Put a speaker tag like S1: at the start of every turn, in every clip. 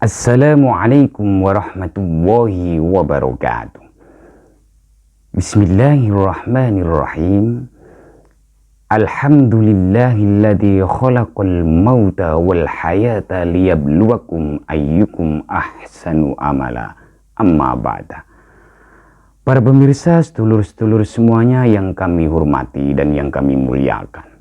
S1: Assalamualaikum warahmatullahi wabarakatuh. Bismillahirrahmanirrahim. Alhamdulillahilladzi khalaqal mauta wal hayata liyabluwakum ayyukum ahsanu amala. Amma ba'da. Para pemirsa, sedulur-sedulur semuanya yang kami hormati dan yang kami muliakan.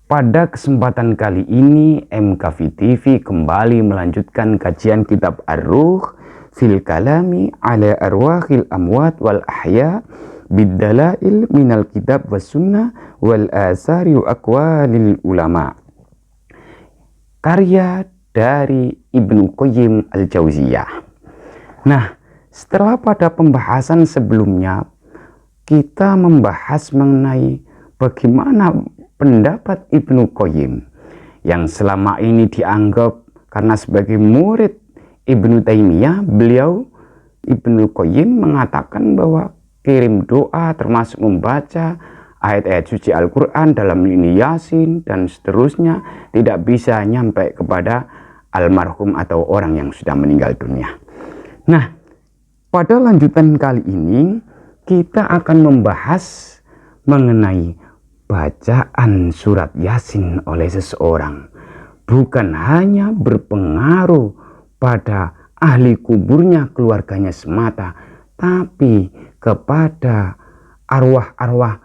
S1: Pada kesempatan kali ini MKV TV kembali melanjutkan kajian kitab Ar-Ruh fil kalami ala arwahil amwat wal ahya biddalail minal kitab was sunnah wal asari wa aqwalil ulama. Karya dari Ibnu Qayyim Al-Jauziyah. Nah, setelah pada pembahasan sebelumnya kita membahas mengenai bagaimana pendapat Ibnu Qayyim yang selama ini dianggap, karena sebagai murid Ibnu Taimiyah, Ibnu Qayyim mengatakan bahwa kirim doa termasuk membaca ayat-ayat suci Al-Quran dalam lini Yasin dan seterusnya tidak bisa nyampe kepada almarhum atau orang yang sudah meninggal dunia. Nah, pada lanjutan kali ini kita akan membahas mengenai bacaan surat Yasin oleh seseorang bukan hanya berpengaruh pada ahli kuburnya, keluarganya semata, tapi kepada arwah-arwah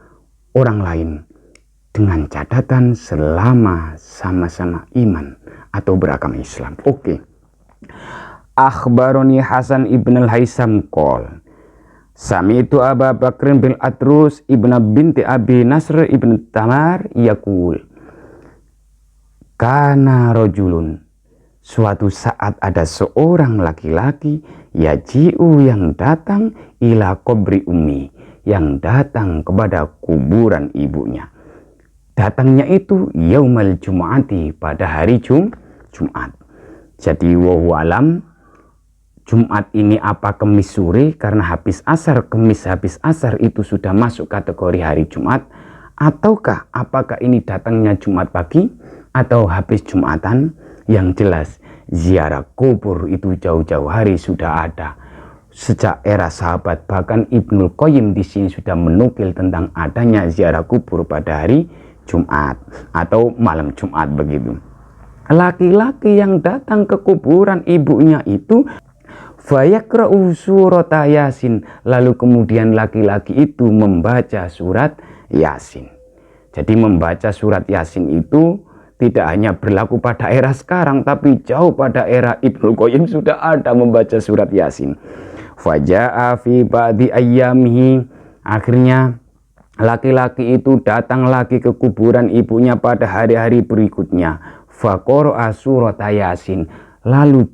S1: orang lain, dengan catatan selama sama-sama iman atau beragama Islam. Oke. Akhbaroni Hasan ibn al-Haisam qol Sami'tu Aba Bakrin bin Atrus ibn binti Abi Nasr ibn Tamar yaqul kana rajulun, suatu saat ada seorang laki-laki yaji'u yang datang ila qabri ummi, yang datang kepada kuburan ibunya. Datangnya itu yaumal jum'ati, pada hari Jumat. Jadi wallahu alam, Jumat ini apa Kemis sore, karena habis asar, Kemis habis asar itu sudah masuk kategori hari Jumat, ataukah apakah ini datangnya Jumat pagi atau habis Jumatan? Yang jelas ziarah kubur itu jauh-jauh hari sudah ada sejak era sahabat. Bahkan Ibnu Qayyim di sini sudah menukil tentang adanya ziarah kubur pada hari Jumat atau malam Jumat begitu. Laki-laki yang datang ke kuburan ibunya itu fayakra'u surat Yasin, lalu kemudian laki-laki itu membaca surat Yasin. Jadi membaca surat Yasin itu tidak hanya berlaku pada era sekarang, tapi jauh pada era Ibnu Qayyim sudah ada membaca surat Yasin. Faja'a fi ba'di ayyamihi, akhirnya laki-laki itu datang lagi ke kuburan ibunya pada hari-hari berikutnya. Faqara'a surat Yasin, lalu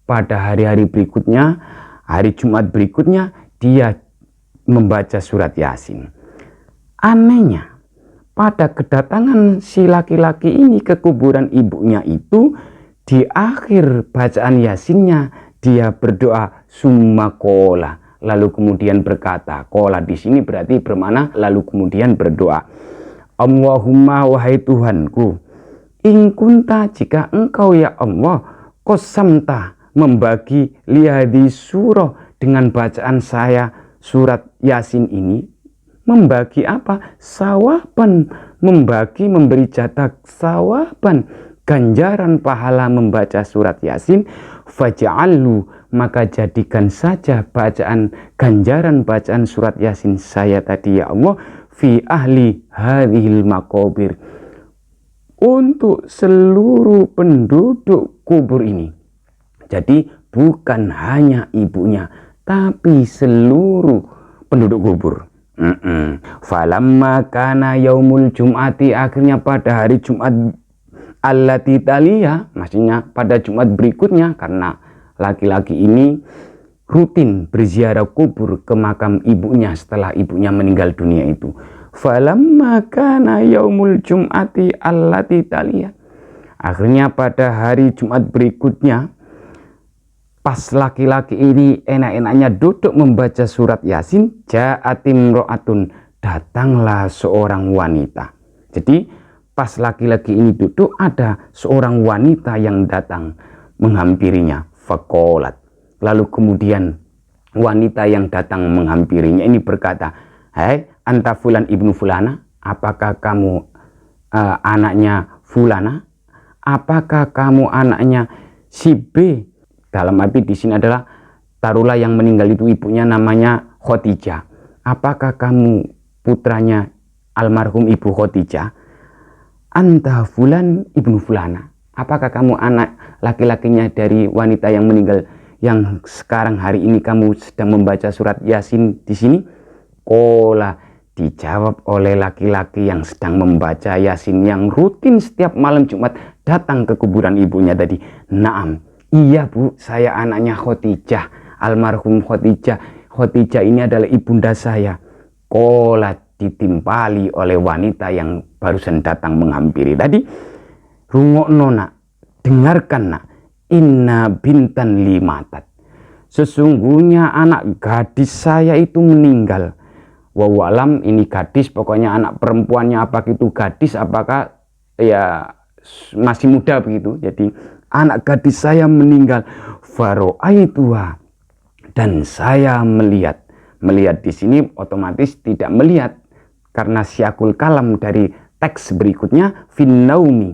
S1: pada hari-hari berikutnya, hari Jumat berikutnya, dia membaca surat Yasin. Anehnya, pada kedatangan si laki-laki ini ke kuburan ibunya itu, di akhir bacaan Yasinnya, dia berdoa summa qola, lalu kemudian berkata, qola di sini berarti bermakna lalu kemudian berdoa, Allahumma, wahai Tuhanku, in kunta, jika engkau ya Allah, qasamta, membagi lihadi surah, dengan bacaan saya surat Yasin ini, membagi apa? Sawaban, membagi, memberi jatah sawaban, ganjaran pahala membaca surat Yasin. Faj'alhu, maka jadikan saja bacaan ganjaran bacaan surat Yasin saya tadi ya Allah fi ahli hadhil maqabir, untuk seluruh penduduk kubur ini. Jadi bukan hanya ibunya, tapi seluruh penduduk kubur. Falamma kana yaumul jum'ati, akhirnya pada hari Jumat allati taliya, maksudnya pada Jumat berikutnya, karena laki-laki ini rutin berziarah kubur ke makam ibunya setelah ibunya meninggal dunia itu. Falamma kana yaumul jum'ati allati taliya, akhirnya pada hari Jumat berikutnya, pas laki-laki ini enak-enaknya duduk membaca surat Yasin, ja'atim ro'atun, datanglah seorang wanita. Jadi pas laki-laki ini duduk, ada seorang wanita yang datang menghampirinya. Faqalat. Lalu kemudian wanita yang datang menghampirinya ini berkata, "Hai, anta fulan ibnu fulana, apakah kamu anaknya fulana? Apakah kamu anaknya si B?" Dalam arti di sini adalah taruhlah yang meninggal itu ibunya namanya Khadijah. "Apakah kamu putranya almarhum ibu Khadijah?" "Anta fulan ibnu fulana." "Apakah kamu anak laki-lakinya dari wanita yang meninggal yang sekarang hari ini kamu sedang membaca surat Yasin di sini?" Qala, dijawab oleh laki-laki yang sedang membaca Yasin yang rutin setiap malam Jumat datang ke kuburan ibunya tadi. "Naam, iya Bu, saya anaknya Khadijah, almarhum Khadijah. Khadijah ini adalah ibunda saya." Qala, ditimpali oleh wanita yang barusan datang menghampiri tadi. "Rungokno nak, dengarkan nak, inna bintan limatat. Sesungguhnya anak gadis saya itu meninggal." Wawalam, ini gadis, pokoknya anak perempuannya, apakah itu gadis, apakah ya masih muda begitu. Jadi anak gadis saya meninggal. Faro'aituha, dan saya melihat. Melihat di sini otomatis tidak melihat karena syakul kalam dari teks berikutnya finnaumi.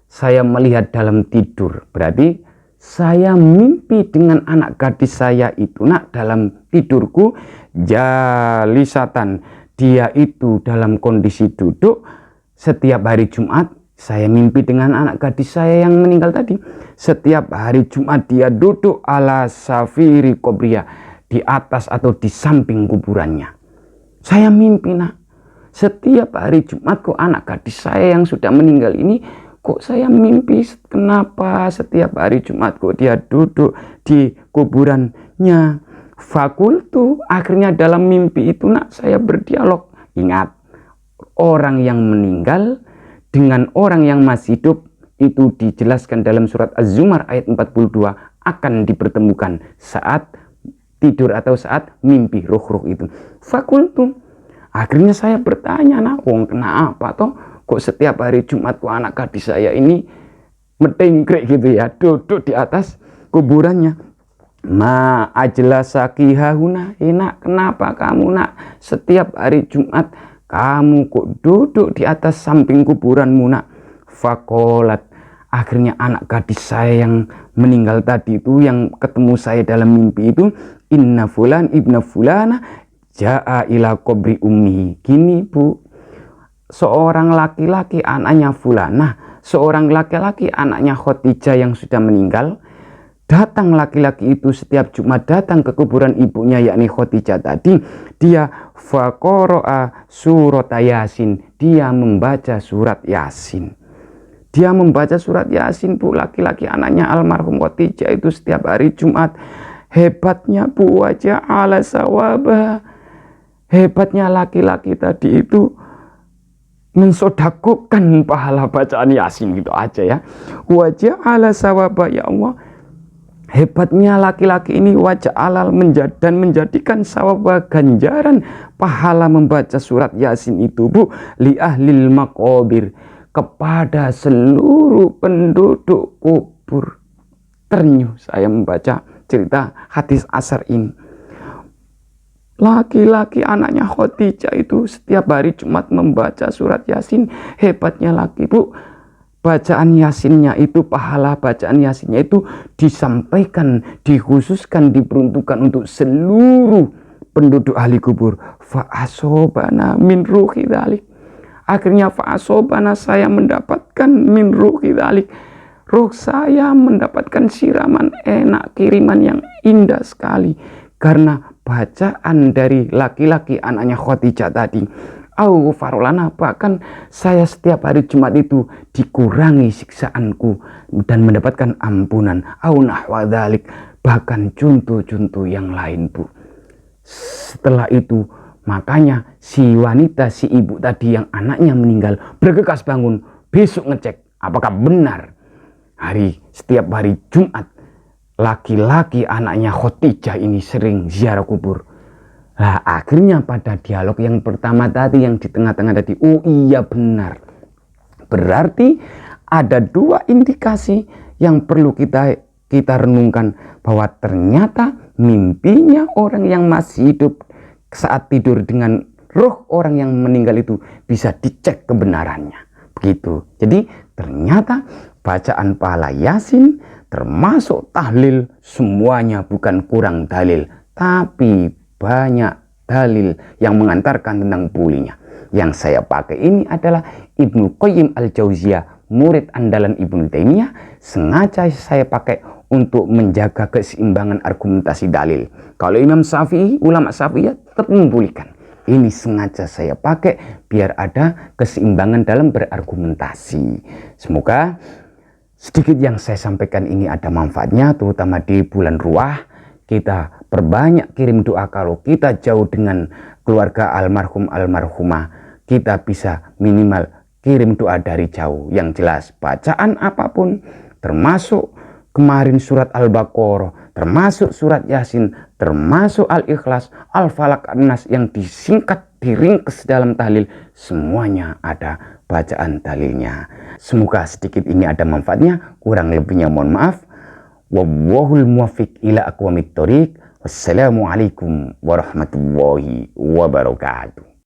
S1: Saya melihat dalam tidur. Berarti saya mimpi dengan anak gadis saya itu nak dalam tidurku. Jalisatan, dia itu dalam kondisi duduk. Setiap hari Jumat saya mimpi dengan anak gadis saya yang meninggal tadi. Setiap hari Jumat dia duduk ala safiri kobriya, di atas atau di samping kuburannya. Saya mimpi nak, setiap hari Jumat kok anak gadis saya yang sudah meninggal ini, kok saya mimpi kenapa setiap hari Jumat kok dia duduk di kuburannya. Fakultu, akhirnya dalam mimpi itu nak saya berdialog. Ingat, orang yang meninggal dengan orang yang masih hidup itu dijelaskan dalam surat Az-Zumar ayat 42 akan dipertemukan saat tidur atau saat mimpi roh-roh itu. Fakultu, akhirnya saya bertanya, nah wong kenapa toh kok setiap hari Jumat kok anak gadis saya ini metengkrek gitu ya, duduk di atas kuburannya. Ma ajlasaki hahuna, enak, kenapa kamu nak setiap hari Jumat kamu kok duduk di atas samping kuburanmu nak? Fakolat, akhirnya anak gadis saya yang meninggal tadi itu, yang ketemu saya dalam mimpi itu, inna fulan ibna fulana ja'a ila kubri ummi. Gini Bu, seorang laki-laki anaknya fulana, seorang laki-laki anaknya Khadijah yang sudah meninggal. Datang laki-laki itu setiap Jumat datang ke kuburan ibunya yakni Khadijah tadi. Dia faqara'a surat Yasin, dia membaca surat Yasin. Dia membaca surat Yasin Bu, laki-laki anaknya almarhum Khadijah itu setiap hari Jumat. Hebatnya Bu, wajah ala sawaba. Hebatnya laki-laki tadi itu mensodakokan pahala bacaan Yasin gitu aja ya. Wajah ala sawaba, ya Allah. Hebatnya laki-laki ini wajah alal dan menjadikan sawab ganjaran pahala membaca surat Yasin itu Bu, li ahlil maqabir, kepada seluruh penduduk kubur. Ternyuh saya membaca cerita hadis asar ini. Laki-laki anaknya Khadijah itu setiap hari Jumat membaca surat Yasin. Hebatnya lagi Bu, bacaan Yasinnya itu, pahala bacaan Yasinnya itu disampaikan, dikhususkan, diperuntukkan untuk seluruh penduduk ahli kubur. Fa'asobana min ruhi dhalik. Akhirnya fa'asobana, saya mendapatkan min ruhi dhalik. Ruh saya mendapatkan siraman enak, kiriman yang indah sekali. Karena bacaan dari laki-laki anaknya Khadijah tadi. Au farolana, bahkan saya setiap hari Jumat itu dikurangi siksaanku dan mendapatkan ampunan. Au nahwa dzalik, bahkan contoh-contoh yang lain Bu. Setelah itu makanya si wanita, si ibu tadi yang anaknya meninggal bergegas bangun, besok ngecek apakah benar setiap hari Jumat laki-laki anaknya Khadijah ini sering ziarah kubur. Nah, akhirnya pada dialog yang pertama tadi, yang di tengah-tengah tadi, oh iya benar. Berarti ada dua indikasi yang perlu kita renungkan, bahwa ternyata mimpinya orang yang masih hidup saat tidur dengan roh orang yang meninggal itu bisa dicek kebenarannya. Begitu. Jadi ternyata bacaan pahala Yasin termasuk tahlil semuanya bukan kurang dalil, tapi banyak dalil yang mengantarkan tentang bulinya. Yang saya pakai ini adalah Ibnu Qayyim Al-Jauziyah, murid andalan Ibnu Taimiyah. Sengaja saya pakai untuk menjaga keseimbangan argumentasi dalil. Kalau Imam Syafi'i, ulama Syafi'i tetap membolehkan. Ini sengaja saya pakai biar ada keseimbangan dalam berargumentasi. Semoga sedikit yang saya sampaikan ini ada manfaatnya, terutama di bulan Ruah. Kita perbanyak kirim doa. Kalau kita jauh dengan keluarga almarhum almarhumah, kita bisa minimal kirim doa dari jauh. Yang jelas bacaan apapun, termasuk kemarin surat Al-Baqarah, termasuk surat Yasin, termasuk Al-Ikhlas, Al-Falaq, An-Nas yang disingkat, diringkes dalam tahlil, semuanya ada bacaan dalilnya. Semoga sedikit ini ada manfaatnya, kurang lebihnya mohon maaf. Wallahul muwaffiq ila aqwamit thoriq. Wassalamualaikum warahmatullahi wabarakatuh.